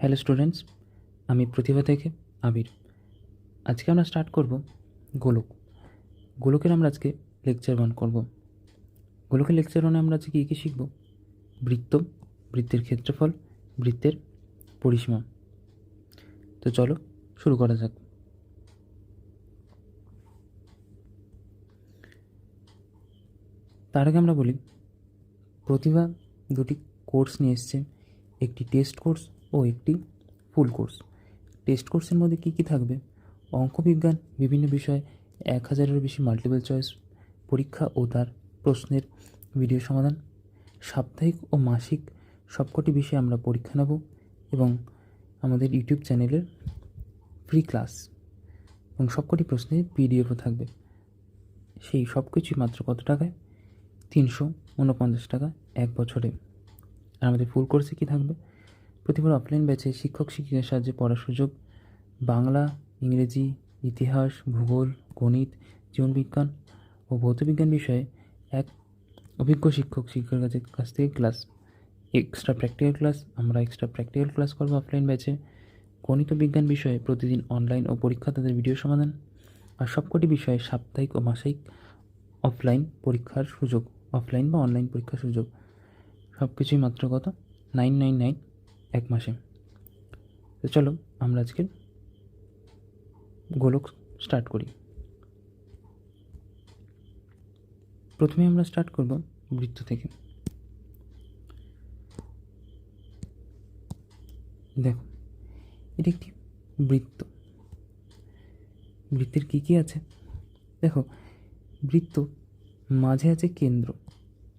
Hello students, আমি প্রতিভা থেকে আবির। আজকে আমরা স্টার্ট করব গোলকের আমরা আজকে লেকচার 1 করব। গোলকের লেকচার 1-এ আমরা আজকে কী শিখব? বৃত্তের ক্ষেত্রফল, বৃত্তের পরিসীমা। তো চলো শুরু করা যাক। তার আগে আমরা বলি, প্রতিভা দুটি কোর্স নিয়ে এসছে, একটি টেস্ট কোর্স ও একটি ফুল কোর্স। টেস্ট কোর্সের মধ্যে কী কী থাকবে? অঙ্কবিজ্ঞান, বিভিন্ন বিষয়, 1000-এরও বেশি মাল্টিপল চয়েস পরীক্ষা ও তার প্রশ্নের ভিডিও সমাধান, সাপ্তাহিক ও মাসিক সবকটি বিষয়ে আমরা পরীক্ষা নেব এবং আমাদের ইউটিউব চ্যানেলের ফ্রি ক্লাস এবং সবকটি প্রশ্নের পিডিএফও থাকবে। সেই সব কিছুই মাত্র কত টাকায়? 349 টাকা এক বছরে। আর আমাদের ফুল কোর্সে কী থাকবে? প্রতিবার অফলাইন ব্যাচে শিক্ষক শিক্ষিকার সাহায্যে পড়ার সুযোগ, বাংলা, ইংরেজি, ইতিহাস, ভূগোল, গণিত, জীবনবিজ্ঞান ও ভৌতবিজ্ঞান বিষয়ে এক অভিজ্ঞ শিক্ষক শিক্ষকের কাছ থেকে ক্লাস, এক্সট্রা প্র্যাকটিক্যাল ক্লাস করবো অফলাইন ব্যাচে। গণিত ও বিজ্ঞান বিষয়ে প্রতিদিন অনলাইন ও পরীক্ষা তাদের ভিডিও সমাধান, আর সবকটি বিষয়ে সাপ্তাহিক ও মাসিক অফলাইন বা অনলাইন পরীক্ষার সুযোগ। সব কিছুই মাত্র কত? 999 এক মাসে। তো চলো আমরা আজকে গোলক স্টার্ট করি। প্রথমে আমরা স্টার্ট করব বৃত্ত থেকে। দেখো, এটি একটি বৃত্ত। বৃত্তের কী কী আছে দেখো। বৃত্ত মাঝে আছে কেন্দ্র,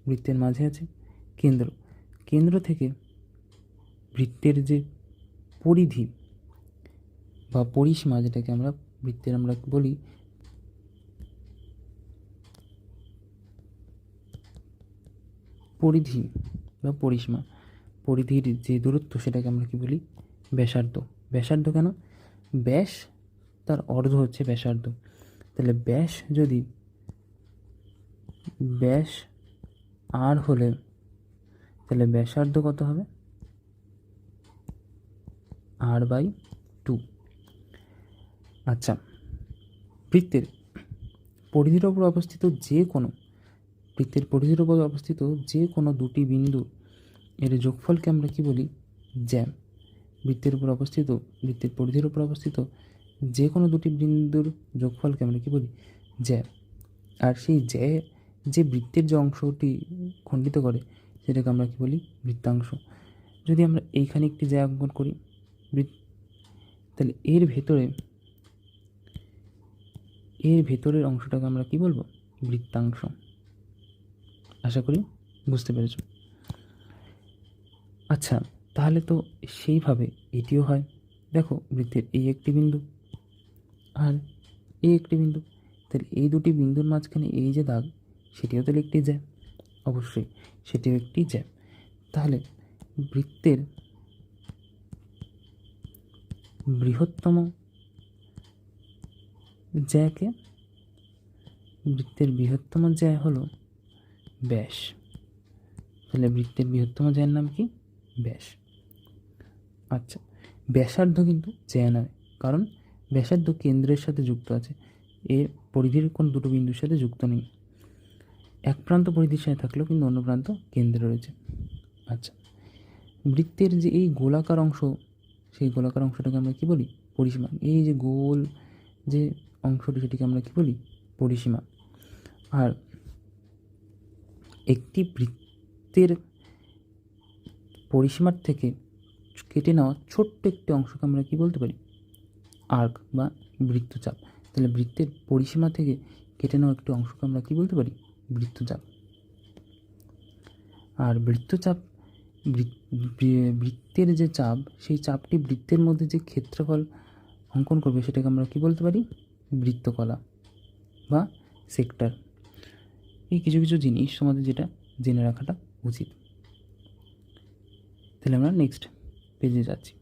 বৃত্তের মাঝে আছে কেন্দ্র। কেন্দ্র থেকে বৃত্তের যে পরিধি বা পরিসীমা, যেটাকে আমরা বৃত্তের আমরা বলি পরিধি বা পরিসীমা, পরিধির যে দূরত্ব সেটাকে আমরা কি বলি? ব্যাসার্ধ। ব্যাসার্ধ কেন? ব্যাস তার অর্ধ হচ্ছে ব্যাসার্ধ। তাহলে ব্যাস আর হলে তাহলে ব্যাসার্ধ কত হবে? r/2। আচ্ছা, বৃত্তের পরিধির ওপর অবস্থিত যে কোনো দুটি বিন্দু এর যোগফলকে আমরা কি বলি? জ্যা। বৃত্তের পরিধির উপর অবস্থিত যে কোনো দুটি বিন্দুর যোগফলকে আমরা কি বলি? জ্যা। আর সেই জ্যা যে বৃত্তের যে অংশটি খণ্ডিত করে সেটাকে আমরা কি বলি? বৃত্তাংশ। যদি আমরা এইখানে একটি জ্যা অঙ্কন করি, তাহলে এর ভেতরের অংশটাকে আমরা কি বলবো? বৃত্তাংশ। আশা করি বুঝতে পেরেছ। আচ্ছা, তাহলে তো সেইভাবে এটিও হয়। দেখো, বৃত্তের এই একটি বিন্দু আর এই একটি বিন্দু, তাহলে এই দুটি বিন্দুর মাঝখানে এই যে দাগ, সেটিও তাহলে একটি জ্যা। অবশ্যই সেটিও একটি জ্যা। তাহলে বৃত্তের বৃহত্তম জ্যা হলো ব্যাস। তাহলে বৃত্তের বৃহত্তম জ্যার নাম কি? ব্যাস। আচ্ছা, ব্যাসার্ধ কিন্তু জ্যা নয়, কারণ ব্যাসার্ধ কেন্দ্রের সাথে যুক্ত আছে, এ পরিধির কোন দুটো বিন্দুর সাথে যুক্ত নেই। এক প্রান্ত পরিধির সাথে থাকলেও কিন্তু অন্য প্রান্ত কেন্দ্রে রয়েছে। আচ্ছা, বৃত্তের যে এই গোলাকার অংশ, সেই গোলাকার অংশটাকে আমরা কি বলি? পরিসীমা। এই যে গোল যে অংশটি, সেটিকে আমরা কি বলি? পরিসীমা। আর একটি বৃত্তের পরিসীমার থেকে কেটে নেওয়া ছোট্ট একটি অংশকে আমরা কি বলতে পারি? আর্ক বা বৃত্তচাপ। তাহলে বৃত্তের পরিসীমা থেকে কেটে নেওয়া একটি অংশকে আমরা কি বলতে পারি? বৃত্তচাপ। আর বৃত্তের যে চাপ, সেই চাপটি বৃত্তের মধ্যে যে ক্ষেত্রফল অঙ্কন করবে সেটাকে আমরা কি বলতে পারি? বৃত্তকলা বা সেক্টর। এই কিছু কিছু জিনিস তোমাদের যেটা জেনে রাখাটা উচিত। তাহলে আমরা নেক্সট পেজে যাচ্ছি।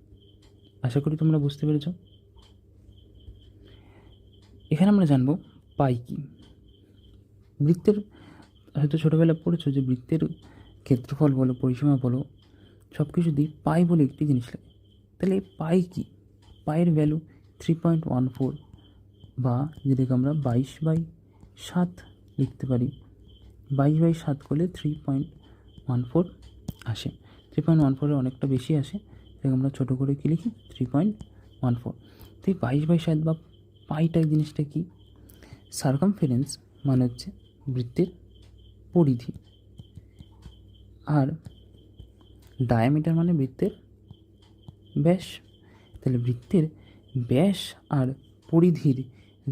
আশা করি তোমরা বুঝতে পেরেছ। এখানে আমরা জানবো পাই কি। বৃত্তের হয়তো ছোটোবেলা পড়েছো যে বৃত্তের ক্ষেত্রফল বলো, পরিসীমা বলো, সব কিছু দিয়ে পাই বলে একটি জিনিস লাগে। তাহলে পাই কি? পায়ের ভ্যালু 3.14, বা যেটাকে আমরা 22/7 লিখতে পারি। 22/7 করলে 3.14 আসে। 3.14 অনেকটা বেশি আসে, সেটাকে আমরা ছোটো করে কী লিখি? 3.14। তো এই 22/7 বা পাইটা জিনিসটা কি? সার্কামফারেন্স মানে হচ্ছে বৃত্তের পরিধি, আর ডায়ামিটার মানে বৃত্তের ব্যাস। তাহলে বৃত্তের ব্যাস আর পরিধির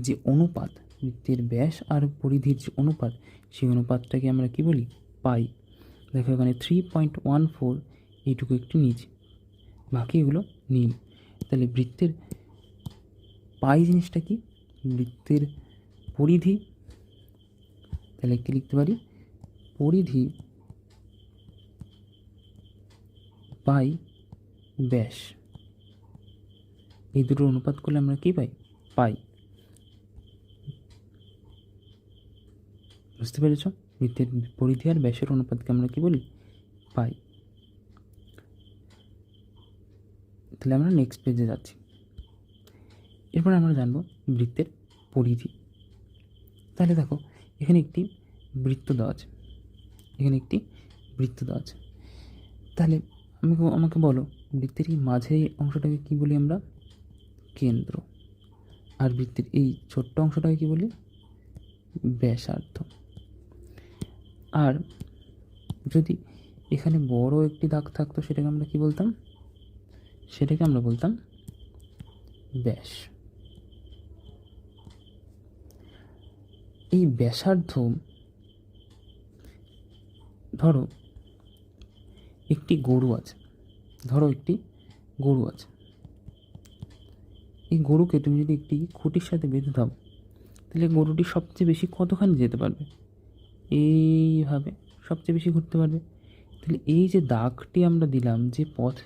যে অনুপাত, বৃত্তের ব্যাস আর পরিধির যে অনুপাত, সেই অনুপাতটাকে আমরা কি বলি? পাই। দেখো এখানে 3.14 এইটুকু একটু নিচ, বাকি এগুলো নীল। তাহলে বৃত্তের পাই জিনিসটা কি? বৃত্তের পরিধি। তাহলে কি লিখতে পারি? পরিধি পাই ব্যাস, এই দুটোর অনুপাত করলে আমরা কি পাই? পাই। বুঝতে পেরেছ? বৃত্তের পরিধি আর ব্যাসের অনুপাতকে আমরা কি বলি? পাই। তাহলে আমরা নেক্সট পেজে যাচ্ছি। এরপর আমরা জানবো বৃত্তের পরিধি। তাহলে দেখো এখানে একটি বৃত্ত দেওয়া আছে, এখানে একটি বৃত্ত দেওয়া আছে। তাহলে আমাকে বলো বৃত্তের এই মাঝের অংশটাকে কি বলি আমরা? কেন্দ্র। আর বৃত্তের এই ছোট্ট অংশটাকে কি বলি? ব্যাসার্ধ। আর যদি এখানে বড় একটি দাগ থাকতো, সেটাকে আমরা কি বলতাম? সেটাকে আমরা বলতাম ব্যাস। এই ব্যাসার্ধ, ধরো একটি গরু আছে, এই গরুকে তুমি যদি একটি খুঁটির সাথে বেঁধে দাও, তাহলে গরুটি সবচেয়ে বেশি কতখানি যেতে পারবে? এইভাবে সবচেয়ে বেশি ঘুরতে পারবে। তাহলে এই যে দাগটি আমরা দিলাম, যে পথ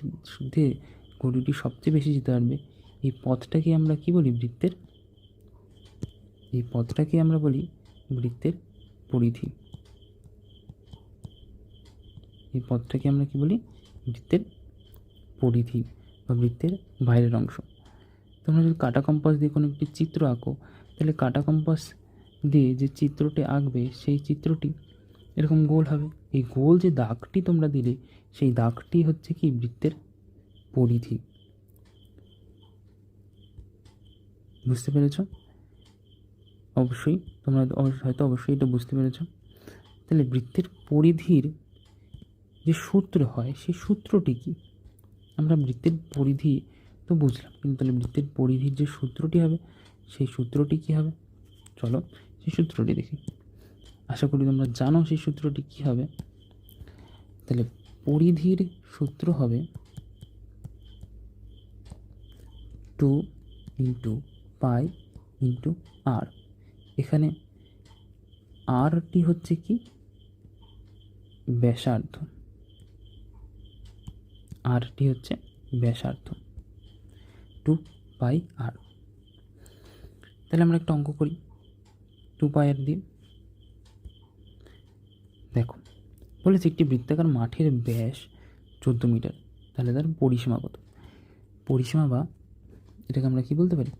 দিয়ে গরুটি সবচেয়ে বেশি যেতে পারবে, এই পথটাকে আমরা কি বলি? বৃত্তের। এই পথটাকে আমরা বলি বৃত্তের পরিধি। এই পথটাকে আমরা কি বলি? বৃত্তের পরিধি বা বৃত্তের বাইরের অংশ। তোমরা যদি কাটা কম্পাস দিয়ে কোনো একটি চিত্র আঁকো, তাহলে কাটা কম্পাস দিয়ে যে চিত্রটি আঁকবে, সেই চিত্রটি এরকম গোল হবে। এই গোল যে দাগটি তোমরা দিলে, সেই দাগটি হচ্ছে কি? বৃত্তের পরিধি। বুঝতে পেরেছ? অবশ্যই তোমরা হয়তো অবশ্যই এটা বুঝতে পেরেছ। তাহলে বৃত্তের পরিধির যে সূত্র হয়, সেই সূত্রটি কি? আমরা বৃত্তের পরিধি তো বুঝলাম, কিন্তু তাহলে বৃত্তের পরিধির যে সূত্রটি হবে, সেই সূত্রটি কী হবে? চলো সেই সূত্রটি দেখি। আশা করি তোমরা জানো সেই সূত্রটি কী হবে। তাহলে পরিধির সূত্র হবে 2 × পাই × r। এখানে আরটি হচ্ছে কি? ব্যাসার্ধ। আরটি হচ্ছে ব্যাসার্ধ, 2πr। তাহলে আমরা একটা অঙ্ক করি 2πr দিয়ে। দেখো বলেছে একটি বৃত্তাকার মাঠের ব্যাস 14 মিটার, তাহলে তার পরিসীমা কত? পরিসীমা বা এটাকে আমরা কি বলতে পারি?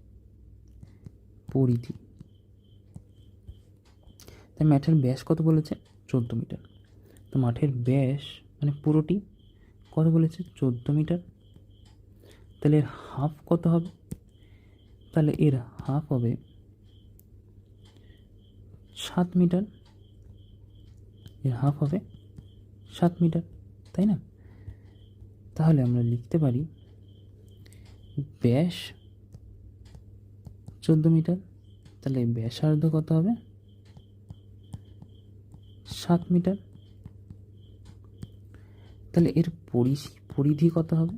পরিধি। তাই মাঠের ব্যাস কত বলেছে? 14 মিটার। তো মাঠের ব্যাস মানে পুরোটি কত বলেছে? 14 মিটার। তাহলে এর হাফ কত হবে? তাহলে এর হাফ হবে 7 মিটার। এর হাফ হবে 7 মিটার, তাই না? তাহলে আমরা লিখতে পারি ব্যাস 14 মিটার, তাহলে ব্যাসার্ধ কত হবে? 7 মিটার। তাহলে এর পরিধি কত হবে?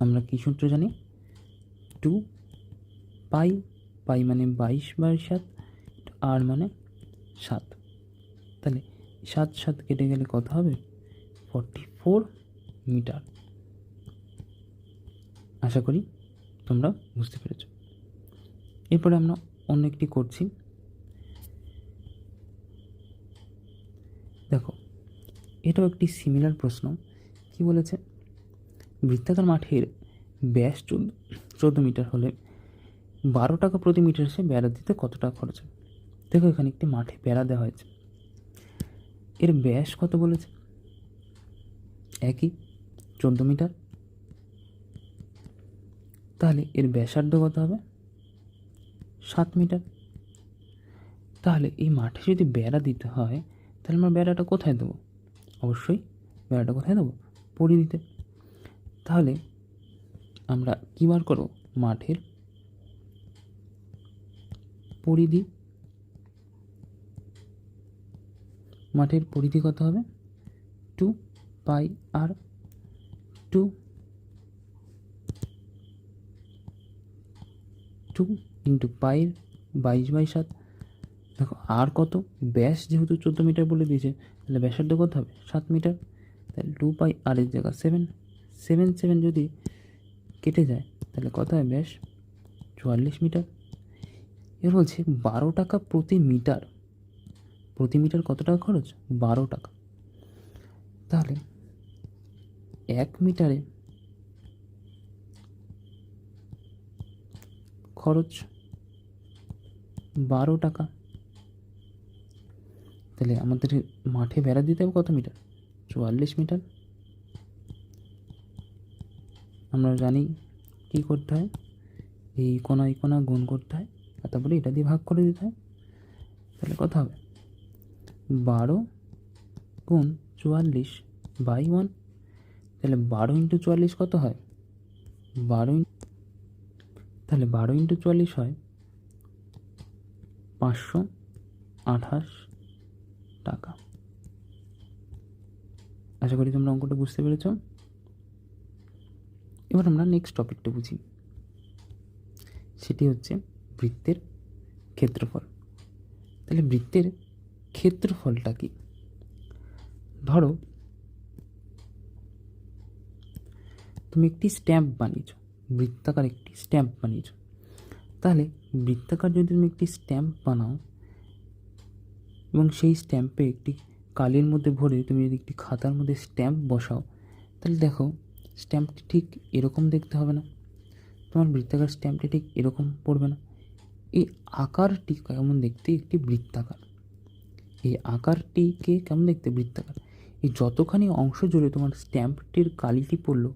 আমরা কি সূত্র জানি? 2π। পাই মানে 22/7, আর মানে 7। তাহলে 7 কেটে গেলে কত হবে? 44 মিটার। আশা করি তোমরা বুঝতে পেরেছ। এরপরে আমরা অন্য একটি করছি। দেখো এটাও একটি সিমিলার প্রশ্ন। কি বলেছে? বৃত্তাকার মাঠের ব্যাস 14 মিটার হলে 12 টাকা প্রতি মিটার সে বেড়া দিতে কত টাকা খরচ হবে? দেখো এখানে একটি মাঠে বেড়া দেওয়া হয়েছে, এর ব্যাস কত বলেছে? একই 14 মিটার। তাহলে এর ব্যাসার্ধ কত হবে? 7 মিটার। তাহলে এই মাঠে যদি বেড়া দিতে হয় তাহলে আমরা বেড়াটা কোথায় দেবো? অবশ্যই বেড়াটা কোথায় দেবো? পরিধিতে। তাহলে আমরা কী বার করবো? মাঠের পরিধি। মাঠের পরিধি কত হবে? 2πr, 2 ইন্টু পায়ের 22/7। দেখো আর কত? ব্যাস যেহেতু 14 মিটার বলে দিয়েছে, তাহলে ব্যাসার্ধ কত হবে? 7 মিটার। তাহলে 2πr এর জায়গা 7 যদি কেটে যায় তাহলে কত হয় ব্যাস? 44 মিটার। এবার বলছে 12 টাকা প্রতি মিটার। প্রতি মিটার কত টাকা খরচ? 12 টাকা। তাহলে 1 মিটারে খরচ 12 টাকা। তাহলে আমাদের মাঠে বেড়া দিতে হবে কত মিটার? 44 মিটার। আমরা জানি কি করতে হয়, এই কোনা গুণ করতে হয় আর তারপরে এটা দিয়ে ভাগ করে দিতে হয়। তাহলে কত হবে? 12 গুণ 44/1। তাহলে 12 ইন্টু 44 কত হয়? 12 তাহলে 12 ইন্টু 44 হয় 528 টাকা। আশা করি তোমরা অঙ্কটা বুঝতে পেরেছ। এবার আমরা নেক্সট টপিকটা বুঝি, সেটি হচ্ছে বৃত্তের ক্ষেত্রফল। তাহলে বৃত্তের ক্ষেত্রফলটা কি? ধরো তুমি একটি স্ট্যাম্প বানিয়েছ, বৃত্তাকার একটি স্ট্যাম্প বানিয়েছ। তাহলে বৃত্তাকার যদি তুমি একটি স্ট্যাম্প বানাও এবং সেই স্ট্যাম্পে একটি কালির মধ্যে ভরে তুমি যদি একটি খাতার মধ্যে স্ট্যাম্প বসাও, তাহলে দেখো স্ট্যাম্পটি ঠিক এরকম দেখতে হবে না, তোমার বৃত্তাকার স্ট্যাম্পটি ঠিক এরকম পড়বে না। এই আকারটি কেমন দেখতে? একটি বৃত্তাকার। এই আকারটিকে কেমন দেখতে? বৃত্তাকার। এই যতখানি অংশ জুড়ে তোমার স্ট্যাম্পটির কালিটি পড়লো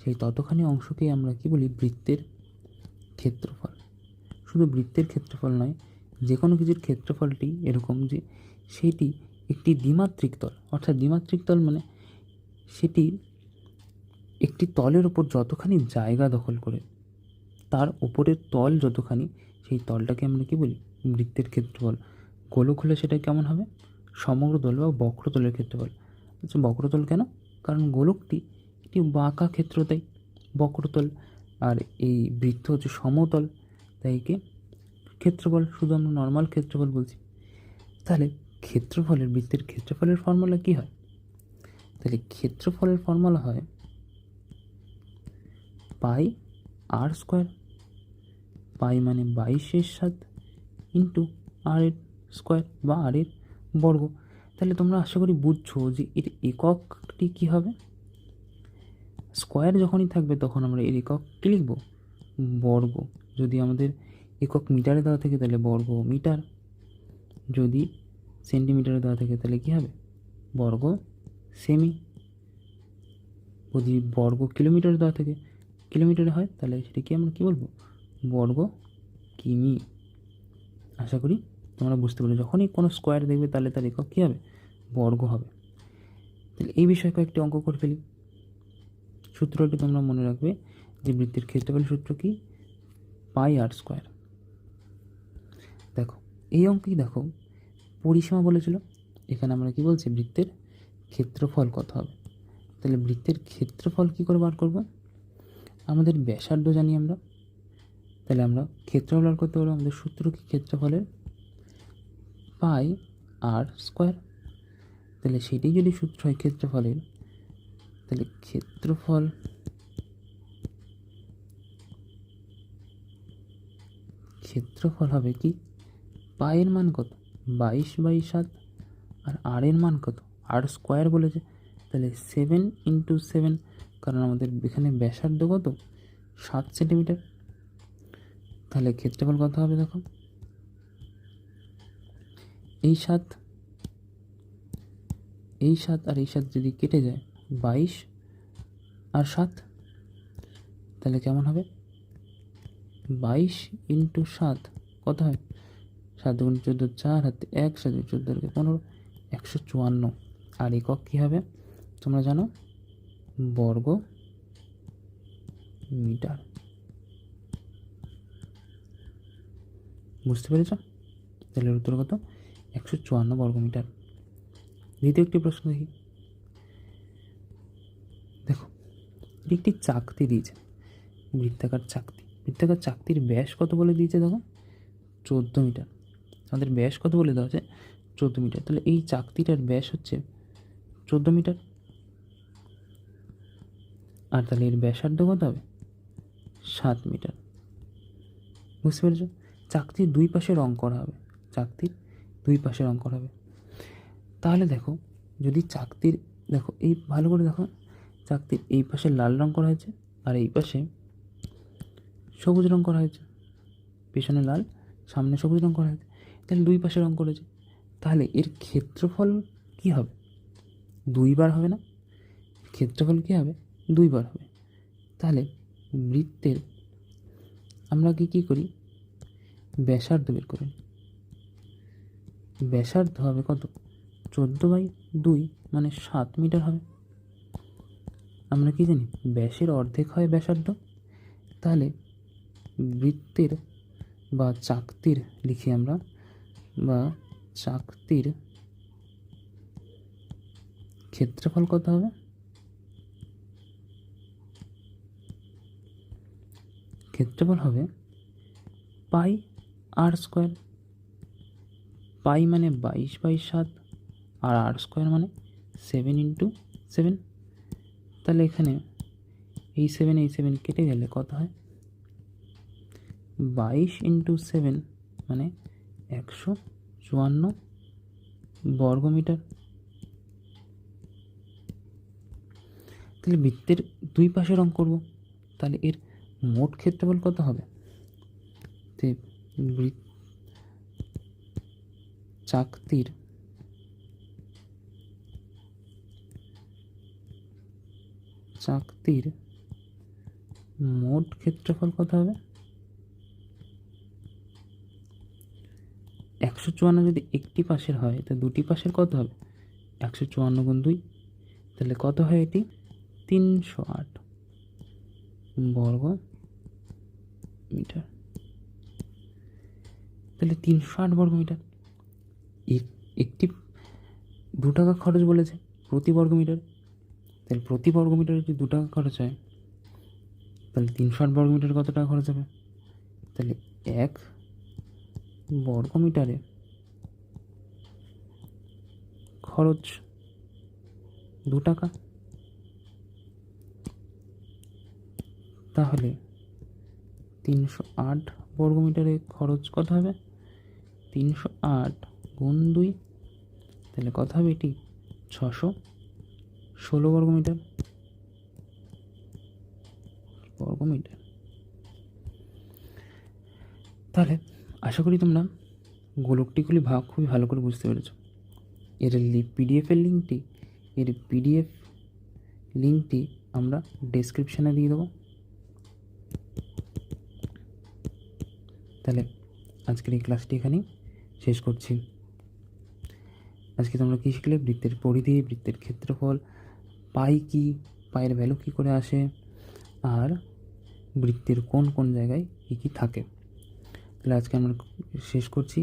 সেই ততখানি অংশকেই আমরা কি বলি? বৃত্তের ক্ষেত্রফল। শুধু বৃত্তের ক্ষেত্রফল নয়, যে কোনো কিছুর ক্ষেত্রফলটি এরকম যে সেটি একটি দ্বিমাত্রিক তল, অর্থাৎ দ্বিমাত্রিক তল মানে সেটি একটি তলের ওপর যতখানি জায়গা দখল করে তার উপরের তল যতখানি, সেই তলটাকে আমরা কি বলি? বৃত্তের ক্ষেত্রফল। গোলক হলে সেটা কেমন হবে? সমগ্রতল বা বক্রতলের ক্ষেত্রফল। আচ্ছা বক্রতল কেন? কারণ গোলকটি একটি বাঁকা ক্ষেত্র, তাই বক্রতল। আর এই বৃত্ত হচ্ছে সমতল, তাই একে ক্ষেত্রফল, শুধু আমরা নর্মাল ক্ষেত্রফল বলছি। তাহলে ক্ষেত্রফলের, বৃত্তের ক্ষেত্রফলের ফর্মুলা কি হয়? তাহলে ক্ষেত্রফলের ফর্মুলা হয় πr²। পাই মানে 22/7 ইন্টু আর এর স্কোয়ার বা আর এর বর্গ। তাহলে তোমরা আশা করি বুঝছো যে এর এককটি কী হবে। স্কোয়ার যখনই থাকবে তখন আমরা এর একক কী লিখব? বর্গ। যদি আমাদের একক মিটারে দেওয়া থাকে তাহলে বর্গ মিটার, যদি সেন্টিমিটারে দেওয়া থাকে তাহলে কী হবে? বর্গ সেমি, যদি বর্গ কিলোমিটারে দেওয়া থাকে, কিলোমিটারে হয় তাহলে সেটাকে আমরা কী বলবো? বর্গ কিমি। আশা করি তোমরা বুঝতে পারো, যখনই কোনো স্কোয়ার দেখবে তাহলে তার একক কী হবে? বর্গ হবে। তাহলে এই বিষয়ে কয়েকটি অঙ্ক করে ফেলি। সূত্রটি তোমরা মনে রাখবে যে বৃত্তের ক্ষেত্রফল সূত্র কি? πr²। দেখো এই অঙ্কেই দেখো পরিসীমা বলেছিল, এখানে আমরা কি বলছি? বৃত্তের ক্ষেত্রফল কত হবে। তাহলে বৃত্তের ক্ষেত্রফল কি করে বার করব? আমাদের ব্যাসার্ধ জানি আমরা, তাহলে আমরা ক্ষেত্রফল বার করতে পারবো। আমাদের সূত্র কি ক্ষেত্রফলের? πr²। তাহলে সেটাই যদি সূত্র হয় ক্ষেত্রফলের, তাহলে ক্ষেত্রফল হবে কি? পায়ের মান কত? 22/7। আর আর এর মান কত? আর স্কোয়ার বলেছে, তাহলে 7 × 7, কারণ আমাদের এখানে ব্যাসার্ধ কত 7 সেন্টিমিটার। তাহলে ক্ষেত্রফল কত হবে দেখো, এই 7 আর এই 7 যদি কেটে যায় 22 আর 7, তাহলে কেমন হবে 22 ইন্টু 7 কত হয়, 7 দুগুণ 14, 4 হাতে 1, 7 14 15, 154। আর একক কী হবে তোমরা জানো, বর্গ মিটার। বুঝতে পেরেছ? তাহলে উত্তর কত, 154 বর্গ মিটার। দ্বিতীয় একটি প্রশ্ন দেখি। দেখো, একটি চাকতি দিয়েছে, বৃত্তাকার চাকতি। বৃত্তাকার চাকতির ব্যাস কত বলে দিয়েছে দেখো, 14 মিটার। আমাদের ব্যাস কত বলে দেওয়া আছে, 14 মিটার। তাহলে এই চাকতিটার ব্যাস হচ্ছে 14 মিটার। আর তাহলে এর ব্যাসার্ধ কত হবে, 7 মিটার। বুঝতে পেরেছ? চাকতির দুই পাশে রং করা হবে, চাকতির দুই পাশে রং করা হবে। তাহলে দেখো, যদি চাকতির, দেখো এই ভালো করে দেখো, চাকতির এই পাশে লাল রং করা হয়েছে আর এই পাশে সবুজ রং করা হয়েছে, পেছনে লাল সামনে সবুজ রং করা হয়েছে। তাহলে দুই পাশে রং করেছে, তাহলে এর ক্ষেত্রফল কি হবে, 2 বার হবে না? ক্ষেত্রফল কী হবে, 2 বার হবে। তাহলে বৃত্তের আমরা কী করি, ব্যাসার্ধ বের করি। ব্যাসার্ধ হবে কত, 14/2 মানে 7 মিটার হবে। আমরা কি জানি, ব্যাসের অর্ধেক হয় ব্যাসার্ধ। তাহলে বৃত্তের বা চাকতির লিখি আমরা, বা চাকতির ক্ষেত্রফল কত হবে, ক্ষেত্রফল হবে πr²। পাই মানে 22/7 আর r² মানে 7 × 7। তাহলে এখানে এই 7 কেটে গেলে কত হয়, 22 × 7 মানে 154 বর্গ মিটার। তাহলে বৃত্তের দুই পাশে রং করব, তাহলে এর মোট ক্ষেত্রফল কত হবে, চাকতির মোট ক্ষেত্রফল কত হবে, 154 যদি একটি পাশের হয় তা দুটি পাশের কত হবে, 154 × 2, তাহলে কত হয় এটি, 308 বর্গ মিটার। তাহলে 308 বর্গ মিটার। একটি 2 টাকা খরচ বলেছে প্রতি বর্গ মিটার, তাহলে প্রতি বর্গ মিটারে যদি 2 টাকা খরচ হয়, তাহলে 308 বর্গ মিটার কত টাকা খরচ হবে, তাহলে 1 বর্গ মিটারে খরচ 2 টাকা। তাহলে 308 বর্গ মিটারে খরচ কত হবে, 308 × 2, তাহলে কত হবে এটি, 616 বর্গ মিটার। তাহলে আশা করি তোমরা গোলকটিগুলি ভাগ খুবই ভালো করে বুঝতে পেরেছ। এর পিডিএফ লিঙ্কটি আমরা ডেসক্রিপশানে দিয়ে দেবো। তাহলে আজকের এই ক্লাসটি এখানেই শেষ করছি। আজকে তোমরা কী শিখলে, বৃত্তের পরিধি, বৃত্তের ক্ষেত্রফল, পাই কি, পায়ের ভ্যালু কী করে আসে, আর বৃত্তের কোন কোন জায়গায় কী কী থাকে। তাহলে আজকে আমরা শেষ করছি।